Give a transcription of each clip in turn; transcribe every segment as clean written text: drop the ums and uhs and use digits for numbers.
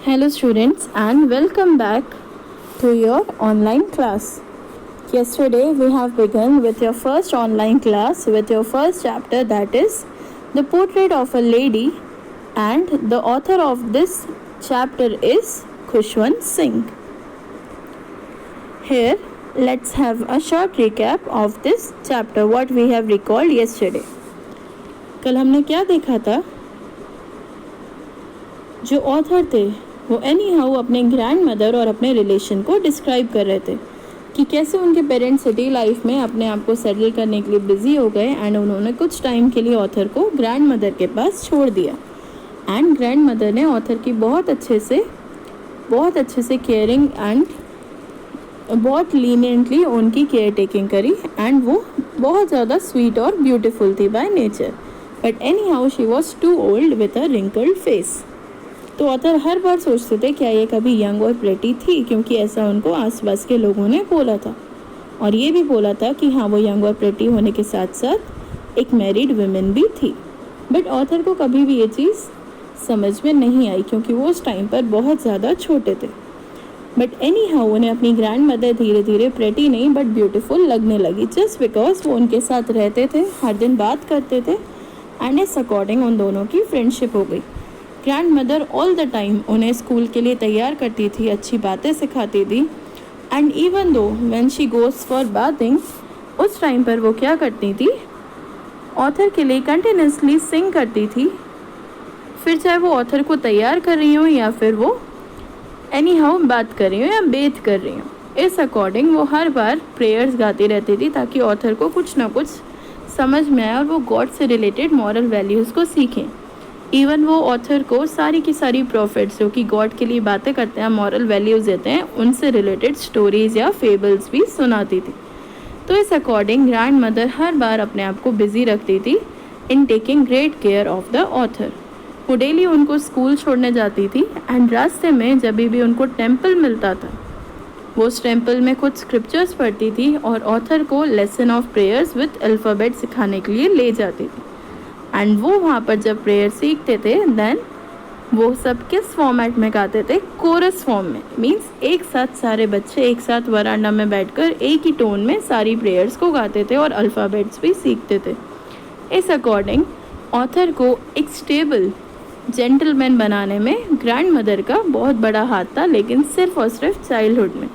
Hello students and welcome back to your online class. Yesterday we have begun with your first online class with your first chapter, that is The Portrait of a Lady, and the author of this chapter is Khushwant Singh. Here let's have a short recap of this chapter, what we have recalled yesterday. कल हमने क्या देखा था? जो author थे वो any how अपने grand mother और अपने रिलेशन को डिस्क्राइब कर रहे थे कि कैसे उनके पेरेंट्स सिटी लाइफ में अपने आप को सेटल करने के लिए बिजी हो गए एंड उन्होंने कुछ टाइम के लिए ऑथर को ग्रैंड मदर के पास छोड़ दिया एंड ग्रैंड मदर ने ऑथर की बहुत अच्छे से केयरिंग एंड बहुत लीनियंटली उनकी केयर टेकिंग करी एंड वो बहुत ज़्यादा स्वीट और ब्यूटीफुल थी by nature, but anyhow she was too old with a wrinkled face. तो ऑथर हर बार सोचते थे क्या ये कभी यंग और प्रेटी थी, क्योंकि ऐसा उनको आसपास के लोगों ने बोला था और ये भी बोला था कि हाँ वो यंग और प्रेटी होने के साथ साथ एक मैरिड वुमेन भी थी। बट ऑथर को कभी भी ये चीज़ समझ में नहीं आई क्योंकि वो उस टाइम पर बहुत ज़्यादा छोटे थे। बट एनी हाउ उन्हें अपनी ग्रैंड मदर धीरे धीरे प्रेटी नहीं बट ब्यूटीफुल लगने लगी, जस्ट बिकॉज वो उनके साथ रहते थे, हर दिन बात करते थे एंड इस अकॉर्डिंग उन दोनों की फ्रेंडशिप हो गई। Grand mother all the time उन्हें स्कूल के लिए तैयार करती थी, अच्छी बातें सिखाती थी and even though when she goes for bathing उस टाइम पर वो क्या करती थी, ऑथर के लिए कंटिन्यूसली सिंग करती थी, फिर चाहे वो ऑथर को तैयार कर रही हो या फिर वो एनी हाउ बात कर रही हो या बेथ कर रही हो। इस अकॉर्डिंग वो हर बार प्रेयर्स गाती रहती थी ताकि ऑथर को कुछ ना कुछ समझ में आए और वो गॉड से रिलेटेड मॉरल वैल्यूज़ को सीखें। इवन वो ऑथर को सारी की सारी प्रॉफिट्स जो कि गॉड के लिए बातें करते हैं, मॉरल वैल्यूज़ देते हैं, उनसे रिलेटेड स्टोरीज़ या फेबल्स भी सुनाती थी। तो इस अकॉर्डिंग ग्रैंड मदर हर बार अपने आप को बिजी रखती थी in taking great care of the author. वो डेली उनको स्कूल छोड़ने जाती थी एंड रास्ते में जब भी उनको टेम्पल मिलता था वो उस टेम्पल में कुछ स्क्रिप्चर्स पढ़ती थी और ऑथर को lesson of prayers with alphabet सिखाने के लिए ले जाती थी एंड वो वहाँ पर जब प्रेयर सीखते थे देन वो सब किस फॉर्मेट में गाते थे, कोरस फॉर्म में, मींस एक साथ सारे बच्चे एक साथ वरांडा में बैठकर एक ही टोन में सारी प्रेयर्स को गाते थे और अल्फ़ाबेट्स भी सीखते थे। इस अकॉर्डिंग ऑथर को एक स्टेबल जेंटलमैन बनाने में ग्रैंड मदर का बहुत बड़ा हाथ था, लेकिन सिर्फ और सिर्फ चाइल्डहुड में,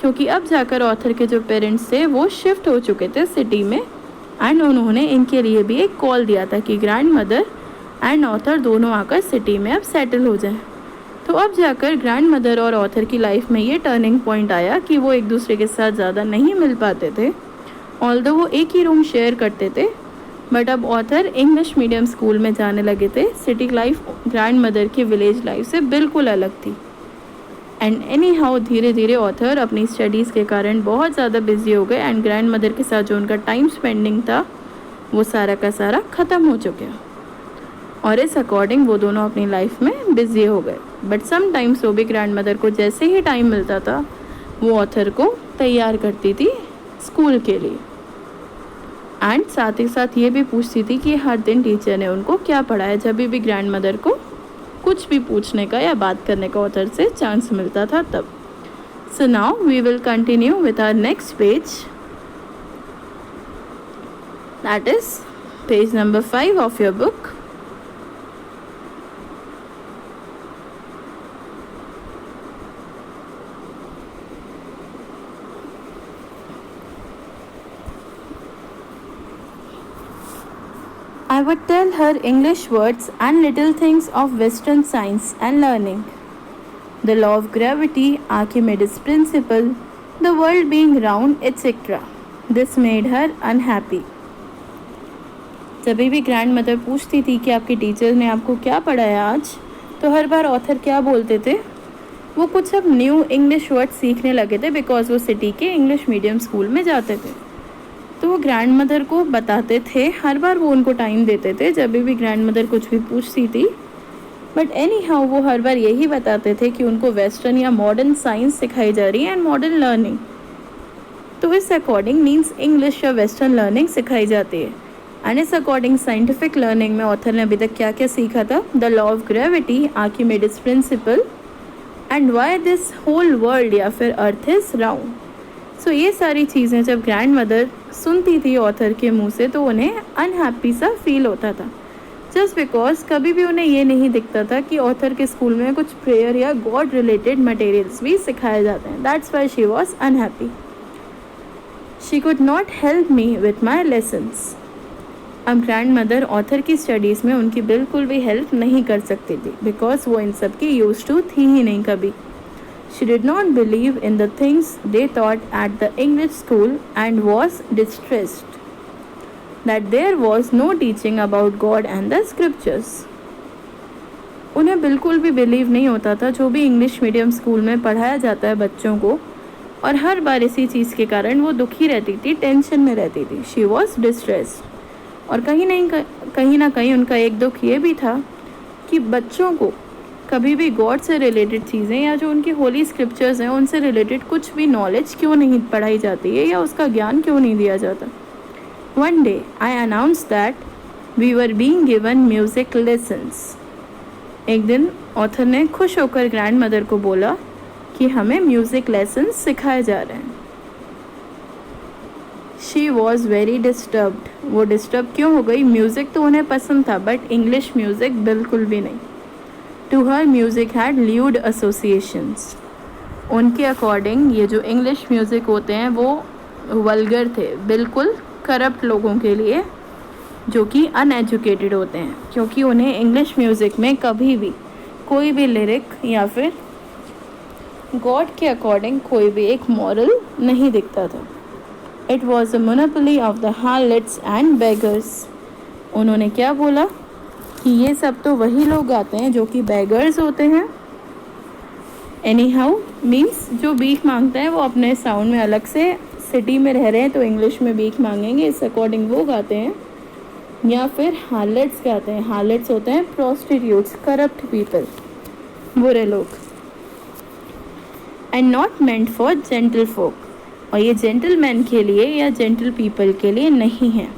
क्योंकि अब जाकर ऑथर के जो पेरेंट्स थे वो शिफ्ट हो चुके थे सिटी में एंड उन्होंने इनके लिए भी एक कॉल दिया था कि ग्रैंड मदर एंड ऑथर दोनों आकर सिटी में अब सेटल हो जाए। तो अब जाकर ग्रैंड मदर और ऑथर की लाइफ में ये टर्निंग पॉइंट आया कि वो एक दूसरे के साथ ज़्यादा नहीं मिल पाते थे, ऑल्दो वो एक ही रूम शेयर करते थे, बट अब ऑथर इंग्लिश मीडियम स्कूल में जाने लगे थे। सिटी लाइफ ग्रैंड मदर की विलेज लाइफ से बिल्कुल अलग थी एंड एनी हाउ धीरे धीरे ऑथर अपनी स्टडीज़ के कारण बहुत ज़्यादा बिजी हो गए एंड ग्रैंड मदर के साथ जो उनका टाइम स्पेंडिंग था वो सारा का सारा ख़त्म हो चुका और इस अकॉर्डिंग वो दोनों अपनी लाइफ में बिजी हो गए। बट समटाइम्स वो भी ग्रैंड मदर को जैसे ही टाइम मिलता था वो ऑथर को तैयार करती थी स्कूल के लिए एंड साथ ही साथ ये भी पूछती थी कि हर दिन टीचर ने उनको क्या पढ़ाया, जब भी ग्रैंड मदर को कुछ भी पूछने का या बात करने का ऑथर से चांस मिलता था तब। So now we will continue with our next page, that is page number 5 of your book. I would tell her English words and little things of Western science and learning. The law of gravity, Archimedes' principle, the world being round, etc. This made her unhappy. जब भी grand mother पूछती थी कि आपके teacher ने आपको क्या पढ़ाया आज, तो हर बार ऑथर क्या बोलते थे, वो कुछ अब न्यू इंग्लिश वर्ड सीखने लगे थे बिकॉज वो सिटी के इंग्लिश मीडियम स्कूल में जाते थे। तो वो ग्रैंड मदर को बताते थे, हर बार वो उनको टाइम देते थे जब भी ग्रैंड मदर कुछ भी पूछती थी, बट एनी हाउ वो हर बार यही बताते थे कि उनको वेस्टर्न या मॉडर्न साइंस सिखाई जा रही है एंड मॉडर्न लर्निंग। तो इस अकॉर्डिंग मीन्स इंग्लिश या वेस्टर्न लर्निंग सिखाई जाती है एंड इस अकॉर्डिंग साइंटिफिक लर्निंग में ऑथर ने अभी तक क्या क्या सीखा था? The law of gravity, Archimedes principle and why this whole world या फिर अर्थ इज राउंड। सो ये सारी चीज़ें जब ग्रैंड मदर सुनती थी ऑथर के मुंह से तो उन्हें अनहैप्पी सा फील होता था, जस्ट बिकॉज कभी भी उन्हें ये नहीं दिखता था कि ऑथर के स्कूल में कुछ प्रेयर या गॉड रिलेटेड मटेरियल्स भी सिखाए जाते हैं। That's why she was unhappy. She could not help me with my lessons. अब ग्रैंड मदर ऑथर की स्टडीज़ में उनकी बिल्कुल भी हेल्प नहीं कर सकती थी, बिकॉज वो इन सब की यूज टू थी ही नहीं कभी। She did not believe in the things they taught at the English school and was distressed that there was no teaching about God and the scriptures. उन्हें बिल्कुल भी बिलीव नहीं होता था जो भी इंग्लिश मीडियम स्कूल में पढ़ाया जाता है बच्चों को, और हर बार इसी चीज़ के कारण वो दुखी रहती थी, टेंशन में रहती थी। She was distressed. और कहीं ना कहीं उनका एक दुख ये भी था कि बच्चों को कभी भी गॉड से रिलेटेड चीज़ें या जो उनकी होली स्क्रिप्चर्स हैं उनसे रिलेटेड कुछ भी नॉलेज क्यों नहीं पढ़ाई जाती है या उसका ज्ञान क्यों नहीं दिया जाता। One day I announce that we were being given music lessons. एक दिन ऑथर ने खुश होकर ग्रैंड मदर को बोला कि हमें म्यूज़िक लेसन्स सिखाए जा रहे हैं। She was very disturbed. वो डिस्टर्ब क्यों हो गई? म्यूज़िक तो उन्हें पसंद था बट इंग्लिश म्यूज़िक बिल्कुल भी नहीं। To her music had lewd associations. उनके अकॉर्डिंग ये जो इंग्लिश म्यूज़िक होते हैं वो वल्गर थे, बिल्कुल करप्ट लोगों के लिए जो कि अनएजुकेटेड होते हैं, क्योंकि उन्हें इंग्लिश म्यूज़िक में कभी भी कोई भी लिरिक या फिर गॉड के अकॉर्डिंग कोई भी एक मॉरल नहीं दिखता था। It was a monopoly of the harlots and beggars. उन्होंने क्या बोला कि ये सब तो वही लोग गाते हैं जो कि बेगर्स होते हैं। एनी हाउ मीन्स जो भीख मांगता है वो अपने साउंड में अलग से, सिटी में रह रहे हैं तो इंग्लिश में भीख मांगेंगे, इस अकॉर्डिंग वो गाते हैं। या फिर हार्लट्स गाते हैं। हार्लट्स होते हैं प्रोस्टिट्यूट्स, करप्ट पीपल, बुरे लोग। And not meant for gentlefolk. और ये जेंटलमैन के लिए या जेंटल पीपल के लिए नहीं है।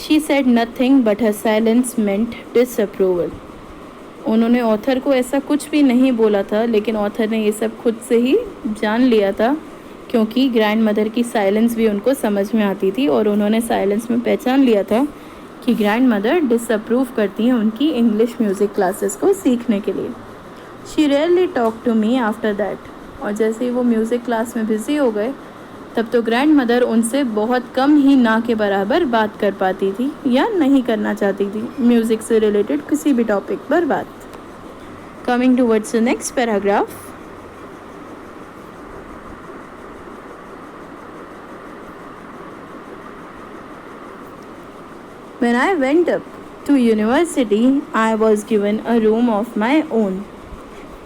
She said nothing but her silence meant disapproval. उन्होंने ऑथर को ऐसा कुछ भी नहीं बोला था, लेकिन ऑथर ने ये सब खुद से ही जान लिया था, क्योंकि ग्रैंड मदर की साइलेंस भी उनको समझ में आती थी और उन्होंने साइलेंस में पहचान लिया था कि ग्रैंड मदर डिसअप्रूव करती हैं उनकी इंग्लिश म्यूज़िक क्लासेस को सीखने के लिए। She rarely talked to me after that. और जैसे ही वो म्यूज़िक क्लास में बिज़ी हो गए तब तो ग्रैंड मदर उनसे बहुत कम ही ना के बराबर बात कर पाती थी या नहीं करना चाहती थी म्यूज़िक से रिलेटेड किसी भी टॉपिक पर बात। Coming towards the next paragraph. When I went up to university, I was given a room of my own.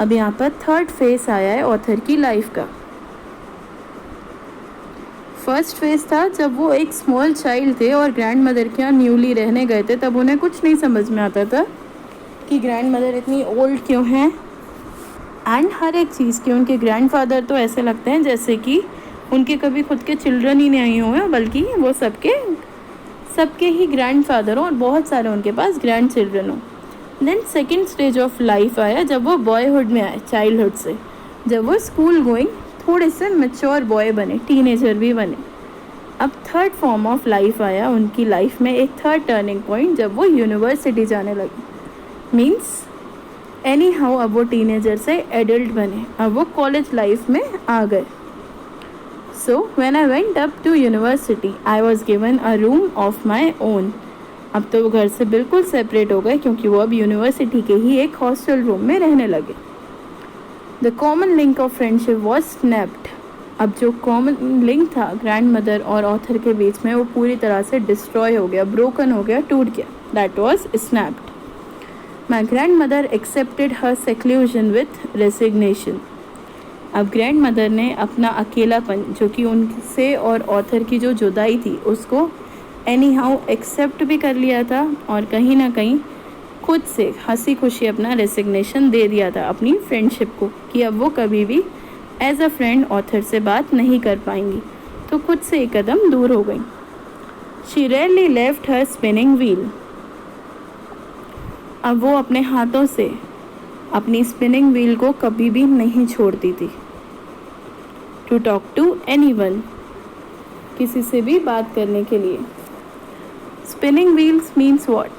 अब यहाँ पर थर्ड फेस आया है ऑथर की लाइफ का। फर्स्ट फेज था जब वो एक स्मॉल चाइल्ड थे और ग्रैंड मदर के यहाँ न्यूली रहने गए थे, तब उन्हें कुछ नहीं समझ में आता था कि ग्रैंड मदर इतनी ओल्ड क्यों हैं एंड हर एक चीज़ की। उनके ग्रैंडफादर तो ऐसे लगते हैं जैसे कि उनके कभी खुद के चिल्ड्रन ही नहीं हुए हैं, बल्कि वो सबके ही ग्रैंडफादर हों और बहुत सारे उनके पास ग्रैंड चिल्ड्रन हों। Then second stage of life आया जब वो बॉयहुड में आए, चाइल्डहुड से जब वो स्कूल गोइंग थोड़े से मैच्योर बॉय बने, टीनेजर भी बने। अब थर्ड फॉर्म ऑफ लाइफ आया उनकी लाइफ में, एक थर्ड टर्निंग पॉइंट जब वो यूनिवर्सिटी जाने लगे। मीन्स एनी हाउ अब वो टीनेजर से एडल्ट बने, अब वो कॉलेज लाइफ में आ गए। So when I went up to university I was given a room of my own. अब तो वो घर से बिल्कुल सेपरेट हो गए क्योंकि वो अब यूनिवर्सिटी के ही एक हॉस्टल रूम में रहने लगे। The common link of friendship was snapped. अब जो कॉमन लिंक था ग्रैंड मदर और ऑथर के बीच में वो पूरी तरह से डिस्ट्रॉय हो गया, ब्रोकन हो गया, टूट गया। That was snapped. My grand mother accepted her seclusion with resignation. अब ग्रैंड मदर ने अपना अकेलापन जो कि उनसे और ऑथर की जो जुदाई थी उसको एनी हाउ एक्सेप्ट भी कर लिया था और कहीं ना कहीं खुद से हंसी खुशी अपना रेसिग्नेशन दे दिया था अपनी फ्रेंडशिप को कि अब वो कभी भी एज अ फ्रेंड ऑथर से बात नहीं कर पाएंगी, तो खुद से एक कदम दूर हो गई। She rarely left her spinning wheel. अब वो अपने हाथों से अपनी स्पिनिंग व्हील को कभी भी नहीं छोड़ती थी। टू टॉक टू एनीवन, किसी से भी बात करने के लिए। Spinning wheels means what?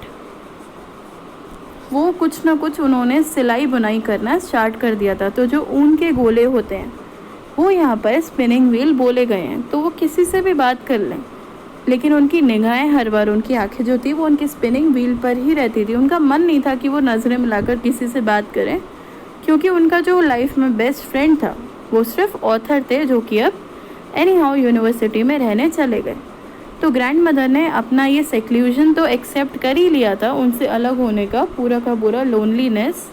वो कुछ ना कुछ उन्होंने सिलाई बुनाई करना स्टार्ट कर दिया था, तो जो ऊन के गोले होते हैं वो यहाँ पर स्पिनिंग व्हील बोले गए हैं। तो वो किसी से भी बात कर लें, लेकिन उनकी निगाहें हर बार, उनकी आंखें जो थी वो उनकी स्पिनिंग व्हील पर ही रहती थी। उनका मन नहीं था कि वो नज़रें मिलाकर किसी से बात करें, क्योंकि उनका जो लाइफ में बेस्ट फ्रेंड था वो सिर्फ ऑथर थे, जो कि अब एनी हाउ यूनिवर्सिटी में रहने चले गए। तो ग्रैंड मदर ने अपना ये सेक्लूजन तो एक्सेप्ट कर ही लिया था, उनसे अलग होने का पूरा लोनलीनेस,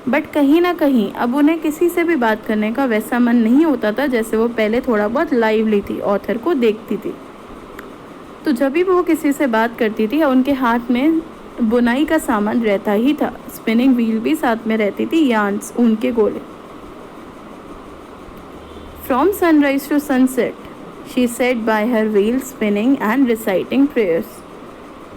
बट कहीं ना कहीं अब उन्हें किसी से भी बात करने का वैसा मन नहीं होता था जैसे वो पहले थोड़ा बहुत लाइवली थी, ऑथर को देखती थी। तो जब भी वो किसी से बात करती थी, उनके हाथ में बुनाई का सामान रहता ही था, स्पिनिंग व्हील भी साथ में रहती थी, यार्न्स, ऊन के गोले। From sunrise to sunset she sat by her wheel spinning and reciting prayers.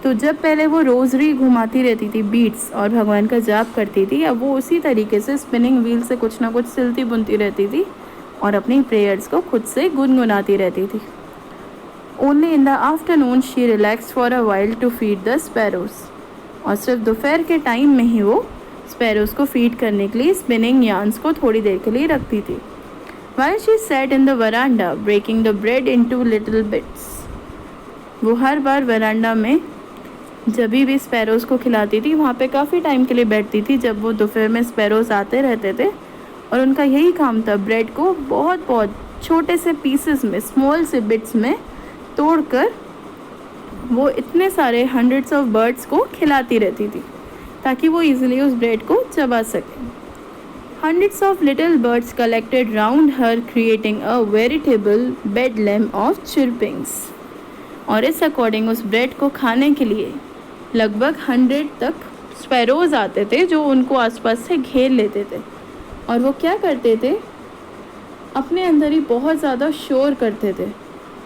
तो जब पहले वो रोजरी घुमाती रहती थी बीट्स और भगवान का जाप करती थी, अब वो उसी तरीके से स्पिनिंग व्हील से कुछ ना कुछ सिलती बुनती रहती थी और अपनी प्रेयर्स को खुद से गुनगुनाती रहती थी। Only in the afternoon she relax for a while to feed the sparrows. और सिर्फ दोपहर के टाइम में ही वो स्पैरोज को फीड करने के लिए स्पिनिंग यार्न्स को थोड़ी देर के लिए रखती थी। While she sat in the veranda breaking the bread into little bits, वो हर बार वरांडा में जब भी स्पैरोज़ को खिलाती थी, वहाँ पे काफ़ी टाइम के लिए बैठती थी। जब वो दोपहर में स्पैरोज़ आते रहते थे और उनका यही काम था ब्रेड को बहुत बहुत छोटे से पीसेस में, स्मॉल से बिट्स में तोड़कर वो इतने सारे हंड्रेड्स ऑफ बर्ड्स को खिलाती रहती थी ताकि वो इजीली उस ब्रेड को चबा सकें। Hundreds of little birds collected round her, creating a veritable bedlam of chirpings. और इस अकॉर्डिंग उस ब्रेड को खाने के लिए लगभग 100 तक स्पैरोज आते थे, जो उनको आसपास से घेर लेते थे। और वो क्या करते थे, अपने अंदर ही बहुत ज़्यादा शोर करते थे।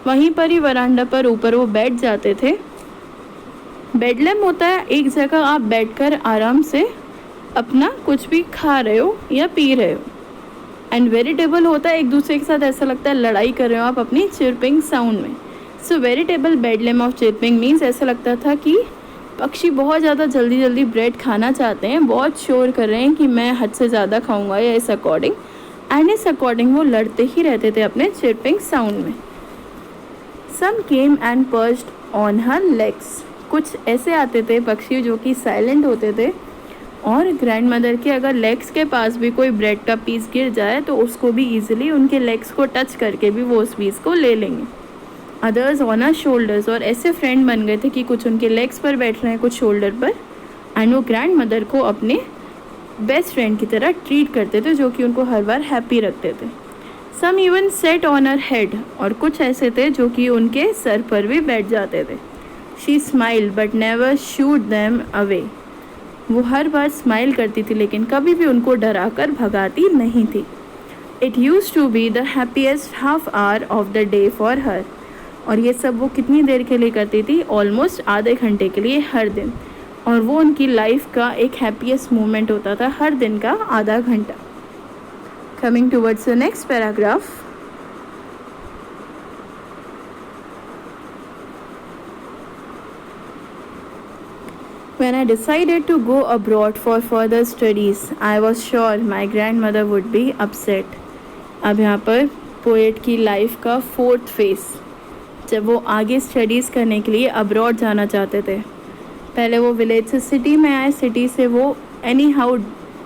वहीं पर ही वरांडा पर ऊपर वो बैठ जाते थे। बेडलैम होता है एक जगह आप बैठकर आराम से अपना कुछ भी खा रहे हो या पी रहे हो, एंड वेरिटेबल होता है एक दूसरे के साथ ऐसा लगता है लड़ाई कर रहे हो आप अपनी चिरपिंग साउंड में। सो वेरिटेबल बेडलैम ऑफ चिरपिंग मीन्स ऐसा लगता था कि पक्षी बहुत ज़्यादा जल्दी जल्दी ब्रेड खाना चाहते हैं, बहुत शोर कर रहे हैं कि मैं हद से ज़्यादा खाऊंगा या इस अकॉर्डिंग, एंड इस अकॉर्डिंग वो लड़ते ही रहते थे अपने चिरपिंग साउंड में। Some came and perched on her legs, कुछ ऐसे आते थे पक्षी जो कि साइलेंट होते थे और ग्रैंड मदर के अगर लेग्स के पास भी कोई ब्रेड का पीस गिर जाए तो उसको भी ईजिली उनके लेग्स को टच करके भी वो उस पीस को ले लेंगे। अदर्स ऑन अर शोल्डर्स, और ऐसे फ्रेंड बन गए थे कि कुछ उनके लेग्स पर बैठ रहे हैं, कुछ शोल्डर पर, एंड वो ग्रैंड मदर को अपने बेस्ट फ्रेंड की तरह ट्रीट करते थे, जो कि उनको हर बार हैप्पी रखते थे। Some even sat on her head, और कुछ ऐसे थे जो कि उनके सर पर भी बैठ जाते थे। She smiled but never should them away, वो हर बार स्माइल करती थी लेकिन कभी भी उनको डरा कर भगाती नहीं थी। It use to be the happiest half hour of the day for her, और ये सब वो कितनी देर के लिए करती थी, ऑलमोस्ट आधे घंटे के लिए हर दिन, और वो उनकी लाइफ का एक हैप्पीएस्ट मोमेंट होता था, हर दिन का आधा घंटा। Coming towards the next paragraph. When I decided to go abroad for further studies, I was sure my grandmother would be upset. अब यहाँ पर पोएट की लाइफ का 4th फेस, जब वो आगे स्टडीज़ करने के लिए अब्रॉड जाना चाहते थे। पहले वो विलेज से सिटी में आए, सिटी से वो एनी हाउ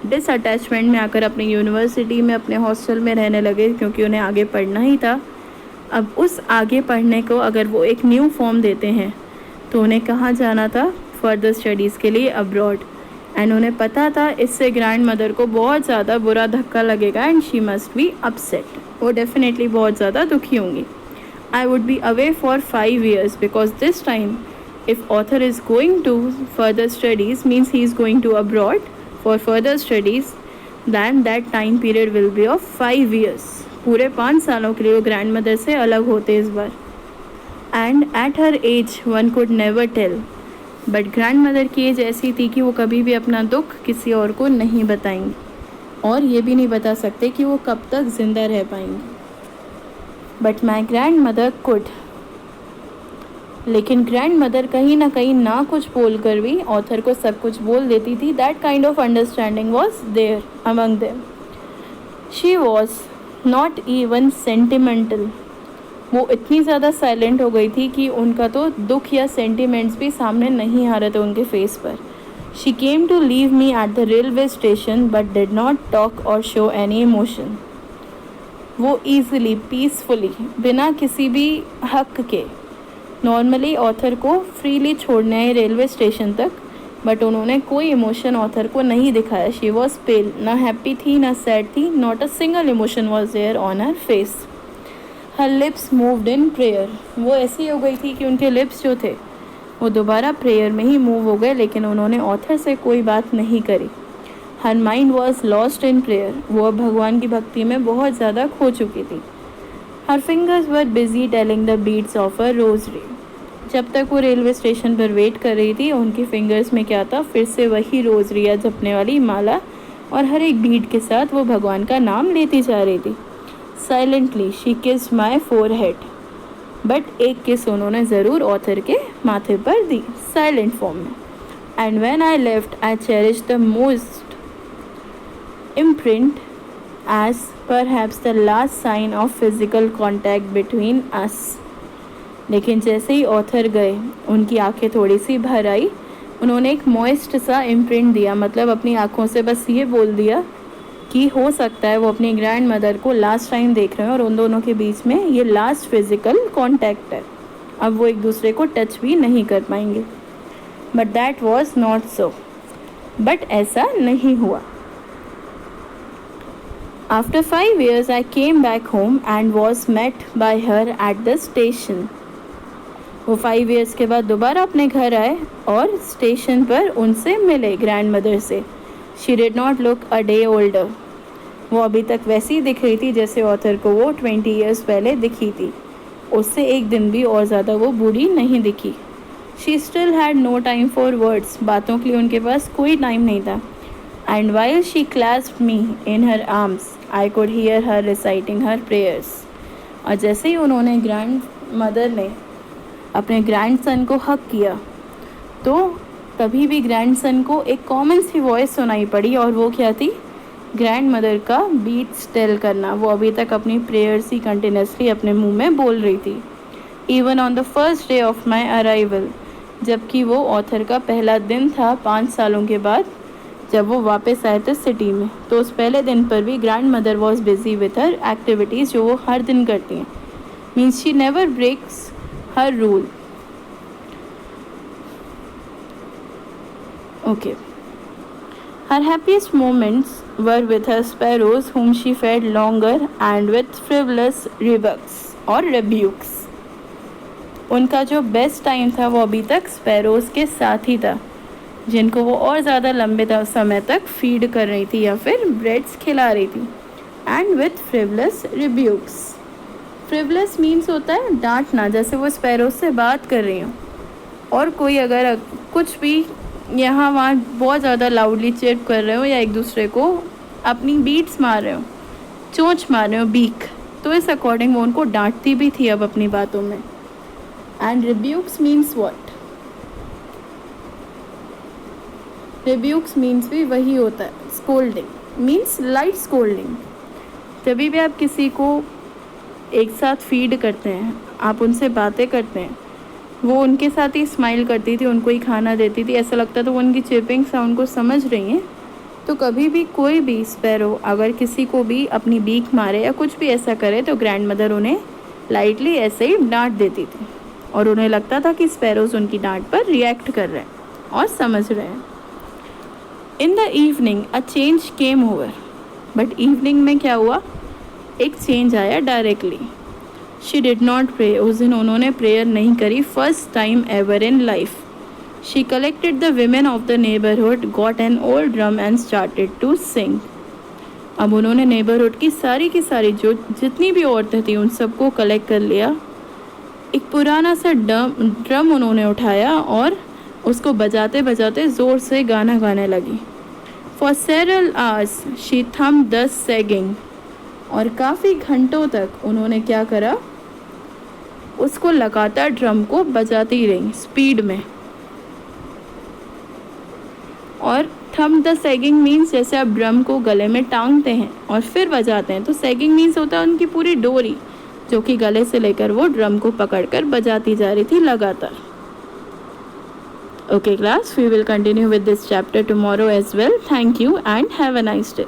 डिसअटैचमेंट में आकर अपनी यूनिवर्सिटी में अपने हॉस्टल में रहने लगे, क्योंकि उन्हें आगे पढ़ना ही था। अब उस आगे पढ़ने को अगर वो एक न्यू फॉर्म देते हैं तो उन्हें कहाँ जाना था, फर्दर स्टडीज़ के लिए अब्रॉड, एंड उन्हें पता था इससे ग्रैंड मदर को बहुत ज़्यादा बुरा धक्का लगेगा and she must be upset, वो डेफिनेटली बहुत ज़्यादा दुखी होंगी। I would be away for 5 years because this time if author is going to further studies means he is going to abroad for further studies, then that time period will be of 5 years, पूरे 5 सालों के लिए वो grand mother से अलग होते इस बार। And at her age one could never tell, but grandmother की एज ऐसी थी कि वो कभी भी अपना दुख किसी और को नहीं बताएंगी और ये भी नहीं बता सकते कि वो कब तक जिंदा रह पाएंगी। But my grand mother could, लेकिन ग्रैंड मदर कहीं ना कुछ बोल कर भी ऑथर को सब कुछ बोल देती थी। That kind of understanding was there among them. She was not even sentimental, वो इतनी ज़्यादा साइलेंट हो गई थी कि उनका तो दुख या सेंटिमेंट्स भी सामने नहीं आ रहे थे उनके फेस पर। She came to leave me at the railway station but did not talk or show any emotion. वो ईजिली पीसफुली बिना किसी भी हक के नॉर्मली ऑथर को फ्रीली छोड़ने आए रेलवे स्टेशन तक, बट उन्होंने कोई इमोशन ऑथर को नहीं दिखाया। शी वॉज पेल, ना हैप्पी थी ना सैड थी, not a single emotion was there on her face. Her lips moved in prayer, वो ऐसी हो गई थी कि उनके लिप्स जो थे वो दोबारा प्रेयर में ही मूव हो गए, लेकिन उन्होंने ऑथर से कोई बात नहीं करी। Her mind was lost in prayer, वो अब भगवान की भक्ति में बहुत ज़्यादा खो चुकी थी। Her fingers were busy telling the beads of a rosary. जब तक वो रेलवे स्टेशन पर वेट कर रही थी, उनकी फिंगर्स में क्या था, फिर से वही रोजरिया जपने वाली माला, और हर एक बीट के साथ वो भगवान का नाम लेती जा रही थी। Silently she kissed my forehead, but एक किस उन्होंने ज़रूर ऑथर के माथे पर दी, साइलेंट फॉर्म में। And when I left I cherish the most imprint as perhaps the last sign of physical contact between us। लेकिन जैसे ही ऑथर गए उनकी आंखें थोड़ी सी भर आई, उन्होंने एक मॉइस्ट सा इम्प्रिंट दिया, मतलब अपनी आंखों से बस ये बोल दिया कि हो सकता है वो अपनी ग्रैंड मदर को लास्ट टाइम देख रहे हैं और उन दोनों के बीच में ये लास्ट फिजिकल कॉन्टैक्ट है, अब वो एक दूसरे को टच भी नहीं कर पाएंगे। But that was not so, but ऐसा नहीं हुआ। After 5 years, I came back home and was met by her at the station। वो 5 years के बाद दोबारा अपने घर आए और स्टेशन पर उनसे मिले ग्रैंड मदर से। She did not look a day older। वो अभी तक वैसी ही दिख रही थी जैसे ऑथर को वो 20 years पहले दिखी थी, उससे एक दिन भी और ज़्यादा वो बूढ़ी नहीं दिखी। She still had no time for words, बातों के लिए उनके पास कोई टाइम नहीं था। And while she clasped me in her arms, I could hear her reciting her prayers। और जैसे ही उन्होंने ग्रैंड मदर ने अपने ग्रैंड सन को हक किया, तो तभी भी ग्रैंड सन को एक कॉमन सी वॉइस सुनाई पड़ी, और वो क्या थी, ग्रैंड मदर का बीट्स टेल करना। वो अभी तक अपनी प्रेयर्स ही कंटिन्यूसली अपने मुंह में बोल रही थी। Even on the first day of my arrival, जबकि वो ऑथर का पहला दिन था 5 सालों के बाद जब वो वापस आए थे सिटी में, तो उस पहले दिन पर भी grandmother was busy with her activities जो वो हर दिन करती हैं। Means she never breaks her rule. Okay, her happiest moments were with her sparrows whom she fed longer and with frivolous rebuks और rebukes। उनका जो बेस्ट टाइम था वो अभी तक स्पैरोज के साथ ही था, जिनको वो और ज़्यादा लंबे समय तक फीड कर रही थी या फिर ब्रेड्स खिला रही थी। And with frivolous रिब्यूक्स, frivolous means होता है डांटना, जैसे वो स्पैरोज से बात कर रही हो और कोई अगर कुछ भी यहाँ वहाँ बहुत ज़्यादा लाउडली चिट कर रहे हो या एक दूसरे को अपनी बीट्स मार रहे हो, चोंच मार रहे हो, बीक, तो इस अकॉर्डिंग वो उनको डांटती भी थी अब अपनी बातों में। एंड रिब्यूक्स मीन्स व्हाट, रिब्यूक्स मीन्स भी वही होता है, स्कोल्डिंग मीन्स लाइट स्कोल्डिंग। तभी भी आप किसी को एक साथ फीड करते हैं, आप उनसे बातें करते हैं, वो उनके साथ ही स्माइल करती थी, उनको ही खाना देती थी, ऐसा लगता था वो उनकी चिपिंग साउंड को समझ रही हैं। तो कभी भी कोई भी स्पैरो अगर किसी को भी अपनी बीक मारे या कुछ भी ऐसा करे तो ग्रैंड मदर उन्हें लाइटली ऐसे ही डांट देती थी, और उन्हें लगता था कि स्पैरोज उनकी डांट पर रिएक्ट कर रहे हैं और समझ रहे हैं। In the evening a change came over, but evening में क्या हुआ, एक चेंज आया directly. She did not pray, उस दिन उन्होंने प्रेयर नहीं करी, first time ever in life. She collected the women of the neighbourhood, got an old drum and started to sing. अब उन्होंने नेबरहुड की सारी जो जितनी भी औरतें थी उन सबको कलेक्ट कर लिया एक पुराना सा ड्रम उन्होंने उठाया और उसको बजाते बजाते ज़ोर से गाना गाने लगी। For several hours she thumped the sagging। और काफ़ी घंटों तक उन्होंने क्या करा, उसको लगातार ड्रम को बजाती रही स्पीड में। और थम्प द सैगिंग मीन्स जैसे आप ड्रम को गले में टांगते हैं और फिर बजाते हैं, तो सैगिंग मीन्स होता है उनकी पूरी डोरी जो कि गले से लेकर वो ड्रम को पकड़कर बजाती जा रही थी लगातार। Okay class, we will continue with this chapter tomorrow as well. Thank you and have a nice day.